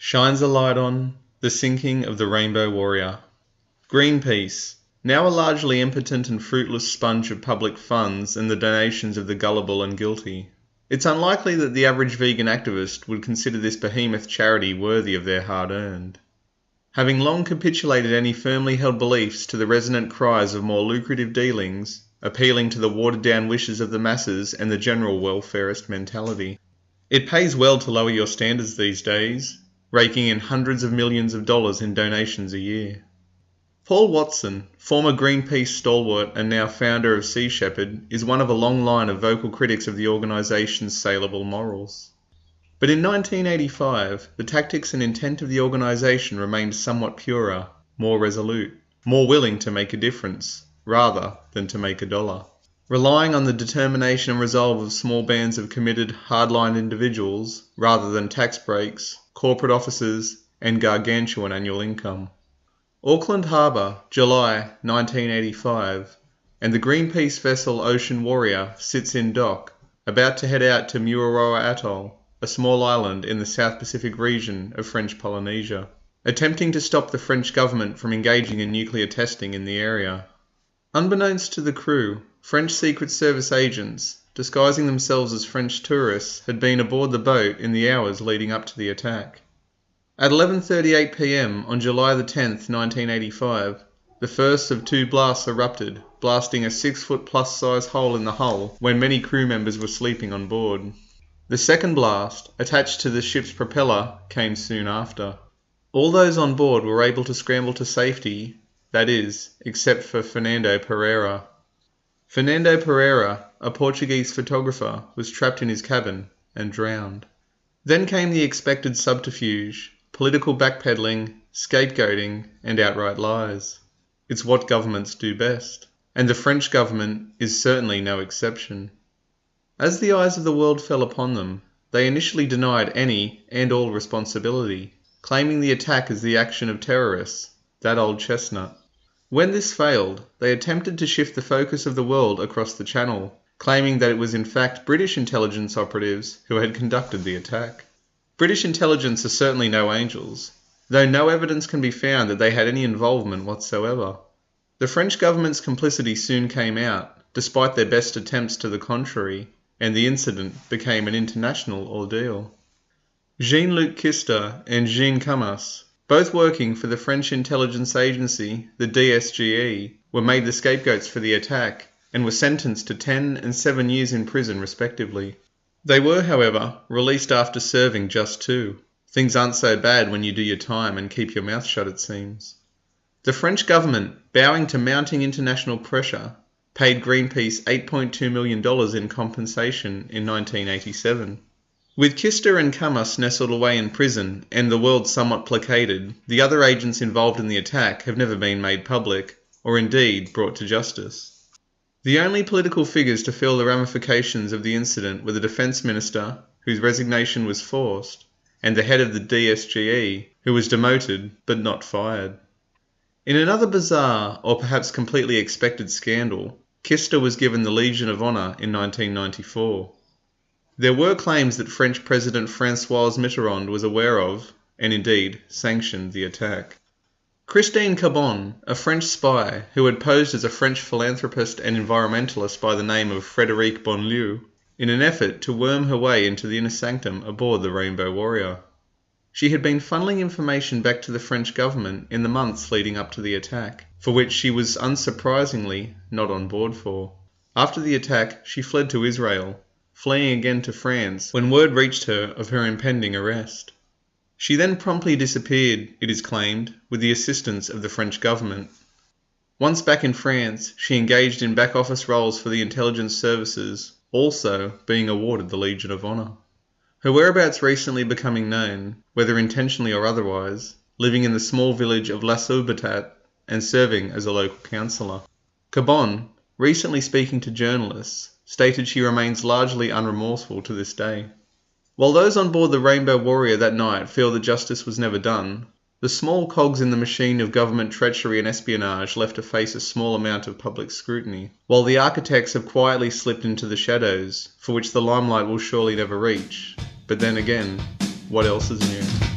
shines a light on the sinking of the Rainbow Warrior. Greenpeace, now a largely impotent and fruitless sponge of public funds and the donations of the gullible and guilty. It's unlikely that the average vegan activist would consider this behemoth charity worthy of their hard-earned. Having long capitulated any firmly held beliefs to the resonant cries of more lucrative dealings, appealing to the watered-down wishes of the masses and the general welfarist mentality. It pays well to lower your standards these days, raking in hundreds of millions of dollars in donations a year. Paul Watson, former Greenpeace stalwart and now founder of Sea Shepherd, is one of a long line of vocal critics of the organisation's saleable morals. But in 1985, the tactics and intent of the organisation remained somewhat purer, more resolute, more willing to make a difference, rather than to make a dollar. Relying on the determination and resolve of small bands of committed, hard-lined individuals, rather than tax breaks, corporate offices, and gargantuan annual income. Auckland Harbour, July 1985, and the Greenpeace vessel Ocean Warrior sits in dock, about to head out to Mururoa Atoll, a small island in the South Pacific region of French Polynesia, attempting to stop the French government from engaging in nuclear testing in the area. Unbeknownst to the crew, French Secret Service agents, disguising themselves as French tourists, had been aboard the boat in the hours leading up to the attack. At 11:38 p.m. on July the 10th, 1985, the first of two blasts erupted, blasting a 6-foot-plus size hole in the hull when many crew members were sleeping on board. The second blast, attached to the ship's propeller, came soon after. All those on board were able to scramble to safety, that is, except for Fernando Pereira. Fernando Pereira, a Portuguese photographer, was trapped in his cabin and drowned. Then came the expected subterfuge, political backpedaling, scapegoating, and outright lies. It's what governments do best, and the French government is certainly no exception. As the eyes of the world fell upon them, they initially denied any and all responsibility, claiming the attack as the action of terrorists, that old chestnut. When this failed, they attempted to shift the focus of the world across the channel, claiming that it was in fact British intelligence operatives who had conducted the attack. British intelligence are certainly no angels, though no evidence can be found that they had any involvement whatsoever. The French government's complicity soon came out, despite their best attempts to the contrary, and the incident became an international ordeal. Jean-Luc Kister and Jean Camas, both working for the French intelligence agency, the DSGE, were made the scapegoats for the attack and were sentenced to 10 and 7 years in prison respectively. They were, however, released after serving just 2. Things aren't so bad when you do your time and keep your mouth shut, it seems. The French government, bowing to mounting international pressure, paid Greenpeace $8.2 million in compensation in 1987. With Kister and Camas nestled away in prison and the world somewhat placated, the other agents involved in the attack have never been made public, or indeed brought to justice. The only political figures to feel the ramifications of the incident were the defence minister, whose resignation was forced, and the head of the DSGE, who was demoted but not fired. In another bizarre, or perhaps completely expected scandal, Kister was given the Legion of Honour in 1994. There were claims that French President François Mitterrand was aware of, and indeed sanctioned, the attack. Christine Cabon, a French spy who had posed as a French philanthropist and environmentalist by the name of Frédéric Bonlieu, in an effort to worm her way into the inner sanctum aboard the Rainbow Warrior. She had been funneling information back to the French government in the months leading up to the attack, for which she was unsurprisingly not on board for. After the attack, she fled to Israel, fleeing again to France when word reached her of her impending arrest. She then promptly disappeared, it is claimed, with the assistance of the French government. Once back in France, she engaged in back-office roles for the intelligence services, also being awarded the Legion of Honour. Her whereabouts recently becoming known, whether intentionally or otherwise, living in the small village of La Soubetat and serving as a local councillor. Cabon, recently speaking to journalists, stated she remains largely unremorseful to this day. While those on board the Rainbow Warrior that night feel that justice was never done, the small cogs in the machine of government treachery and espionage left to face a small amount of public scrutiny, while the architects have quietly slipped into the shadows, for which the limelight will surely never reach. But then again, what else is new?